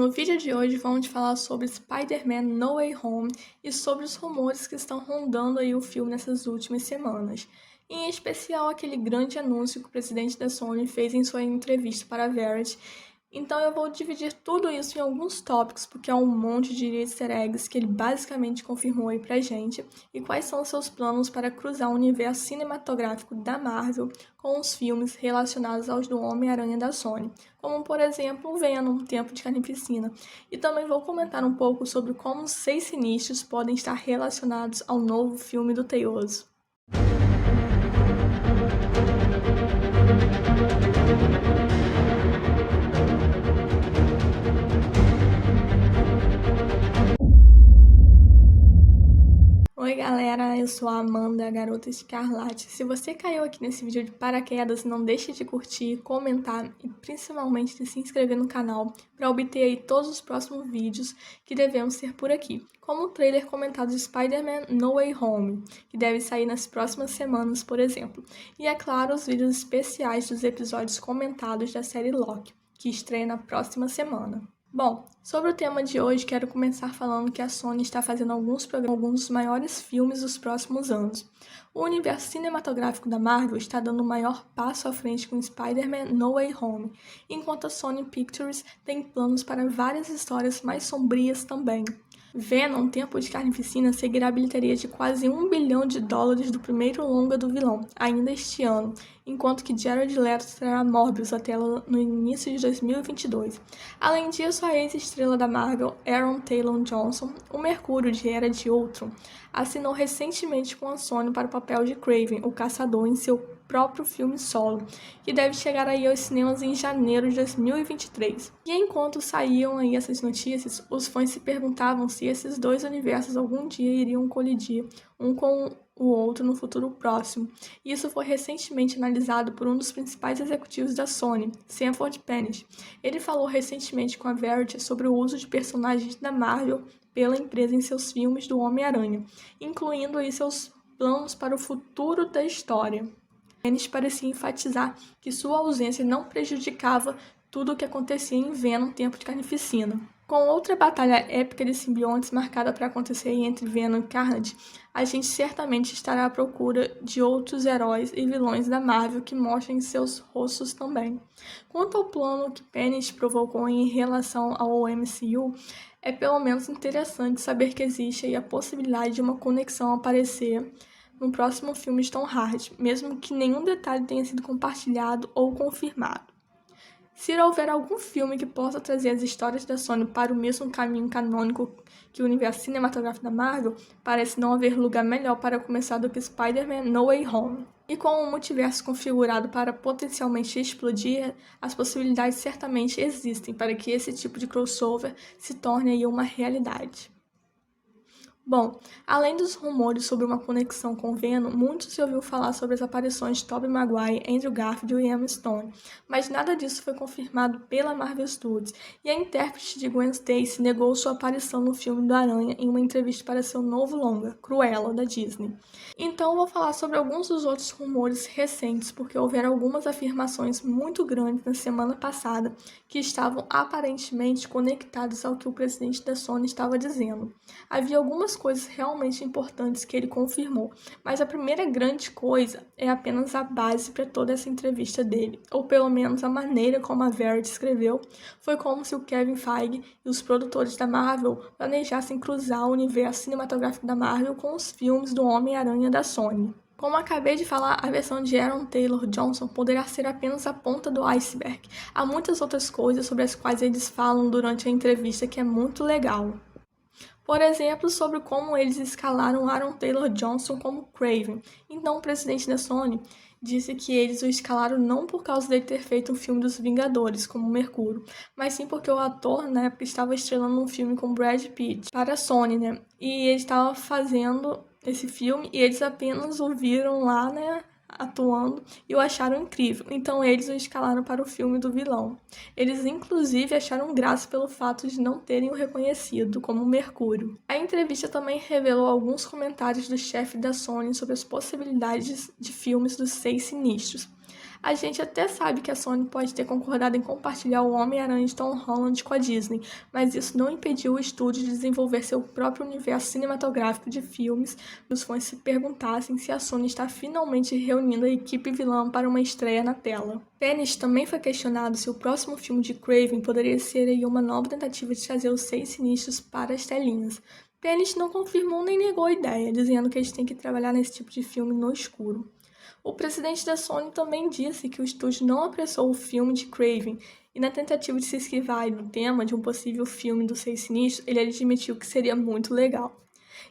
No vídeo de hoje vamos falar sobre Spider-Man No Way Home e sobre os rumores que estão rondando aí o filme nessas últimas semanas. Em especial aquele grande anúncio que o presidente da Sony fez em sua entrevista para a Variety. Então eu vou dividir tudo isso em alguns tópicos, porque é um monte de easter eggs que ele basicamente confirmou aí pra gente, e quais são os seus planos para cruzar o universo cinematográfico da Marvel com os filmes relacionados aos do Homem-Aranha da Sony, como por exemplo Venom, Tempo de Carnificina. E também vou comentar um pouco sobre como os 6 sinistros podem estar relacionados ao novo filme do Teioso. Oi galera, eu sou a Amanda, a Garota Escarlate. Se você caiu aqui nesse vídeo de paraquedas, não deixe de curtir, comentar e principalmente de se inscrever no canal para obter aí todos os próximos vídeos que devemos ter por aqui, como o trailer comentado de Spider-Man No Way Home, que deve sair nas próximas semanas, por exemplo. E é claro, os vídeos especiais dos episódios comentados da série Loki, que estreia na próxima semana. Bom, sobre o tema de hoje, quero começar falando que a Sony está fazendo alguns dos maiores filmes dos próximos anos. O universo cinematográfico da Marvel está dando o maior passo à frente com Spider-Man No Way Home, enquanto a Sony Pictures tem planos para várias histórias mais sombrias também. Venom, Tempo de Carnificina, seguirá a bilheteria de quase $1 bilhão do primeiro longa do vilão, ainda este ano, enquanto que Jared Leto trará Morbius à tela no início de 2022. Além disso, a ex-estrela da Marvel, Aaron Taylor Johnson, o Mercúrio de Era de Ultron, assinou recentemente com a Sony para o papel de Kraven, o Caçador, em seu próprio filme solo, que deve chegar aí aos cinemas em janeiro de 2023. E enquanto saíam aí essas notícias, os fãs se perguntavam se esses dois universos algum dia iriam colidir um com o outro no futuro próximo. E isso foi recentemente analisado por um dos principais executivos da Sony, Sanford Penish. Ele falou recentemente com a Variety sobre o uso de personagens da Marvel pela empresa em seus filmes do Homem-Aranha, incluindo aí seus planos para o futuro da história. Penish parecia enfatizar que sua ausência não prejudicava tudo o que acontecia em Venom, Tempo de Carnificina. Com outra batalha épica de simbiontes marcada para acontecer entre Venom e Carnage, a gente certamente estará à procura de outros heróis e vilões da Marvel que mostrem seus rostos também. Quanto ao plano que Penish provocou em relação ao MCU, é pelo menos interessante saber que existe aí a possibilidade de uma conexão aparecer no próximo filme de Tom Hardy, mesmo que nenhum detalhe tenha sido compartilhado ou confirmado. Se houver algum filme que possa trazer as histórias da Sony para o mesmo caminho canônico que o universo cinematográfico da Marvel, parece não haver lugar melhor para começar do que Spider-Man No Way Home. E com o multiverso configurado para potencialmente explodir, as possibilidades certamente existem para que esse tipo de crossover se torne aí uma realidade. Bom, além dos rumores sobre uma conexão com Venom, muito se ouviu falar sobre as aparições de Tobey Maguire, Andrew Garfield e Emma Stone, mas nada disso foi confirmado pela Marvel Studios, e a intérprete de Gwen Stacy negou sua aparição no filme do Aranha em uma entrevista para seu novo longa, Cruella, da Disney. Então vou falar sobre alguns dos outros rumores recentes, porque houveram algumas afirmações muito grandes na semana passada que estavam aparentemente conectadas ao que o presidente da Sony estava dizendo. Havia algumas coisas realmente importantes que ele confirmou, mas a primeira grande coisa é apenas a base para toda essa entrevista dele, ou pelo menos a maneira como a Variety escreveu, foi como se o Kevin Feige e os produtores da Marvel planejassem cruzar o universo cinematográfico da Marvel com os filmes do Homem-Aranha da Sony. Como acabei de falar, a versão de Aaron Taylor Johnson poderá ser apenas a ponta do iceberg. Há muitas outras coisas sobre as quais eles falam durante a entrevista que é muito legal. Por exemplo, sobre como eles escalaram Aaron Taylor Johnson como Kraven. Então, o presidente da Sony disse que eles o escalaram não por causa dele ter feito um filme dos Vingadores, como Mercúrio, mas sim porque o ator, na época, estava estrelando um filme com Brad Pitt para a Sony, né? E ele estava fazendo esse filme e eles apenas o viram lá, né, atuando e o acharam incrível, então eles o escalaram para o filme do vilão. Eles inclusive acharam graça pelo fato de não terem o reconhecido como Mercúrio. A entrevista também revelou alguns comentários do chefe da Sony sobre as possibilidades de filmes dos 6 sinistros. A gente até sabe que a Sony pode ter concordado em compartilhar o Homem-Aranha de Tom Holland com a Disney, mas isso não impediu o estúdio de desenvolver seu próprio universo cinematográfico de filmes. Os fãs se perguntassem se a Sony está finalmente reunindo a equipe vilã para uma estreia na tela. Penis também foi questionado se o próximo filme de Craven poderia ser aí uma nova tentativa de trazer os Seis Sinistros para as telinhas. Penis não confirmou nem negou a ideia, dizendo que eles têm que trabalhar nesse tipo de filme no escuro. O presidente da Sony também disse que o estúdio não apressou o filme de Craven, e na tentativa de se esquivar do tema de um possível filme dos Seis Sinistros, ele admitiu que seria muito legal.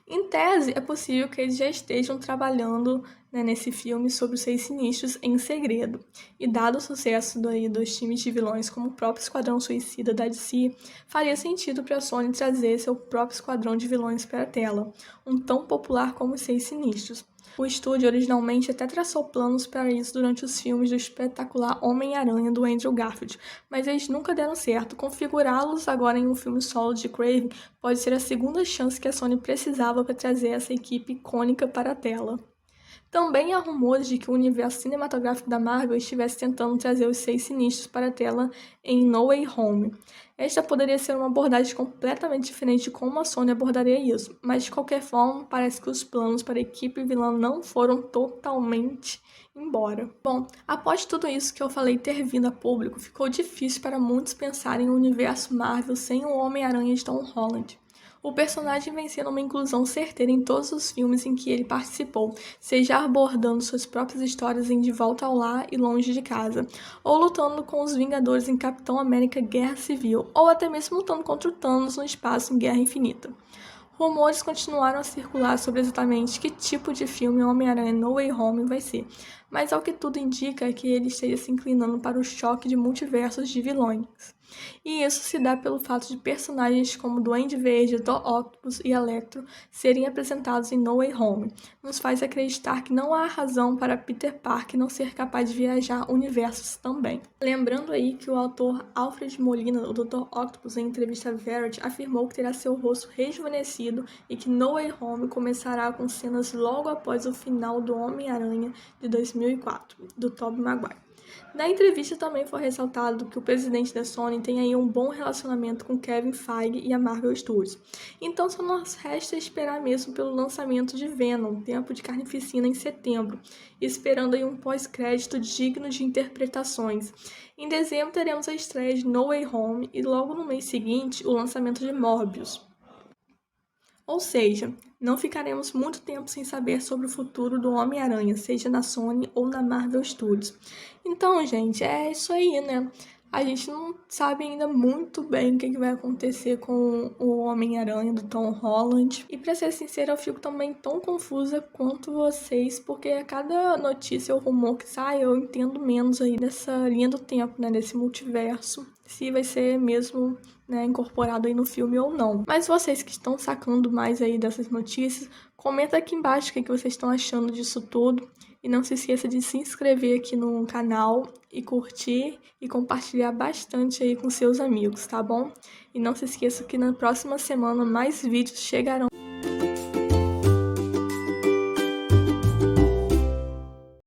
Em tese, é possível que eles já estejam trabalhando, nesse filme sobre os Seis Sinistros em segredo. E dado o sucesso dos times de vilões como o próprio Esquadrão Suicida da DC, faria sentido para a Sony trazer seu próprio esquadrão de vilões para a tela, um tão popular como os Seis Sinistros. O estúdio originalmente até traçou planos para isso durante os filmes do espetacular Homem-Aranha do Andrew Garfield, mas eles nunca deram certo. Configurá-los agora em um filme solo de Craven pode ser a segunda chance que a Sony precisava para trazer essa equipe icônica para a tela. Também há rumores de que o universo cinematográfico da Marvel estivesse tentando trazer os Seis Sinistros para a tela em No Way Home. Esta poderia ser uma abordagem completamente diferente de como a Sony abordaria isso, mas de qualquer forma, parece que os planos para a equipe vilã não foram totalmente embora. Bom, após tudo isso que eu falei ter vindo a público, ficou difícil para muitos pensarem em um universo Marvel sem o Homem-Aranha de Tom Holland. O personagem vem sendo uma inclusão certeira em todos os filmes em que ele participou, seja abordando suas próprias histórias em De Volta ao Lar e Longe de Casa, ou lutando com os Vingadores em Capitão América Guerra Civil, ou até mesmo lutando contra o Thanos no espaço em Guerra Infinita. Rumores continuaram a circular sobre exatamente que tipo de filme Homem-Aranha No Way Home vai ser, mas ao que tudo indica é que ele esteja se inclinando para o choque de multiversos de vilões. E isso se dá pelo fato de personagens como Duende Verde, Dr. Octopus e Electro serem apresentados em No Way Home. Nos faz acreditar que não há razão para Peter Parker não ser capaz de viajar universos também. Lembrando aí que o autor Alfred Molina, o Dr. Octopus, em entrevista a Variety, afirmou que terá seu rosto rejuvenescido e que No Way Home começará com cenas logo após o final do Homem-Aranha de 2004, do Tobey Maguire. Na entrevista também foi ressaltado que o presidente da Sony tem aí um bom relacionamento com Kevin Feige e a Marvel Studios. Então só nos resta esperar mesmo pelo lançamento de Venom, Tempo de Carnificina, em setembro, esperando aí um pós-crédito digno de interpretações. Em dezembro teremos a estreia de No Way Home e logo no mês seguinte o lançamento de Morbius. Ou seja, não ficaremos muito tempo sem saber sobre o futuro do Homem-Aranha, seja na Sony ou na Marvel Studios. Então, gente, é isso aí, né? A gente não sabe ainda muito bem o que vai acontecer com o Homem-Aranha do Tom Holland. E pra ser sincera, eu fico também tão confusa quanto vocês, porque a cada notícia ou rumor que sai, eu entendo menos aí dessa linha do tempo, né? Desse multiverso. Se vai ser mesmo, incorporado aí no filme ou não. Mas vocês que estão sacando mais aí dessas notícias, comenta aqui embaixo o que vocês estão achando disso tudo. E não se esqueça de se inscrever aqui no canal e curtir e compartilhar bastante aí com seus amigos, tá bom? E não se esqueça que na próxima semana mais vídeos chegarão.